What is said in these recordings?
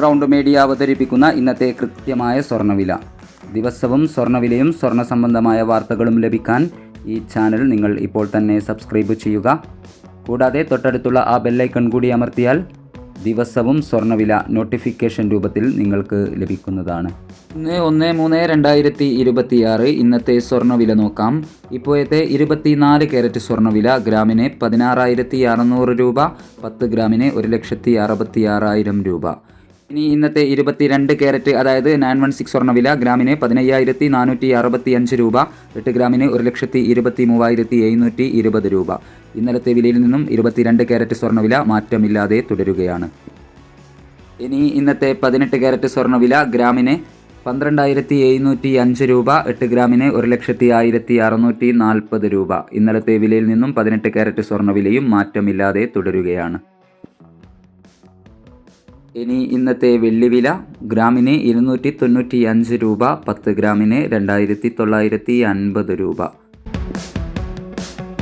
All-round media അവതരിപ്പിക്കുന്ന ഇന്നത്തെ കൃത്യമായ സ്വർണ്ണവില. ദിവസവും സ്വർണ്ണവിലയും സ്വർണ്ണ സംബന്ധമായ വാർത്തകളും ലഭിക്കാൻ ഈ ചാനൽ നിങ്ങൾ ഇപ്പോൾ തന്നെ സബ്സ്ക്രൈബ് ചെയ്യുക. കൂടാതെ തൊട്ടടുത്തുള്ള ആ ബെല്ലൈക്കൺ കൂടി അമർത്തിയാൽ ദിവസവും സ്വർണ്ണവില നോട്ടിഫിക്കേഷൻ രൂപത്തിൽ നിങ്ങൾക്ക് ലഭിക്കുന്നതാണ്. ഇന്ന് 1/3/2026 ഇന്നത്തെ സ്വർണ്ണവില നോക്കാം. ഇപ്പോഴത്തെ 24 കാരറ്റ് സ്വർണ്ണവില ഗ്രാമിന് 16,600 രൂപ, 10 ഗ്രാമിന് 1,66,000 രൂപ. ഇനി ഇന്നത്തെ 22 കാരറ്റ് അതായത് 916 സ്വർണ്ണവില ഗ്രാമിന് 15,465 രൂപ, 8 ഗ്രാമിന് 1,23,720 രൂപ. ഇന്നലത്തെ വിലയിൽ നിന്നും 22 കാരറ്റ് സ്വർണ്ണവില മാറ്റമില്ലാതെ തുടരുകയാണ്. ഇനി ഇന്നത്തെ 18 കാരറ്റ് സ്വർണ്ണവില ഗ്രാമിന് 12,705 രൂപ, 8 ഗ്രാമിന് 1,01,640 രൂപ. ഇന്നലത്തെ വിലയിൽ നിന്നും 18 കാരറ്റ് സ്വർണ്ണവിലയും മാറ്റമില്ലാതെ തുടരുകയാണ്. ഇനി ഇന്നത്തെ വെള്ളിവില ഗ്രാമിന് 295 രൂപ, 10 ഗ്രാമിന് 2,950 രൂപ.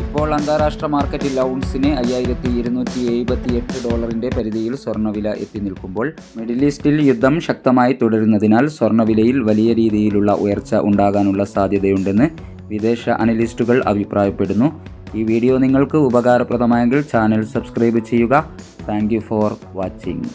ഇപ്പോൾ അന്താരാഷ്ട്ര മാർക്കറ്റിൽ ഔൺസിന് $5,278 പരിധിയിൽ സ്വർണ്ണവില എത്തി നിൽക്കുമ്പോൾ മിഡിൽ ഈസ്റ്റിൽ യുദ്ധം ശക്തമായി തുടരുന്നതിനാൽ സ്വർണ്ണവിലയിൽ വലിയ രീതിയിലുള്ള ഉയർച്ച ഉണ്ടാകാനുള്ള സാധ്യതയുണ്ടെന്ന് വിദേശ അനലിസ്റ്റുകൾ അഭിപ്രായപ്പെടുന്നു. ഈ വീഡിയോ നിങ്ങൾക്ക് ഉപകാരപ്രദമായെങ്കിൽ ചാനൽ സബ്സ്ക്രൈബ് ചെയ്യുക. Thank you for watching.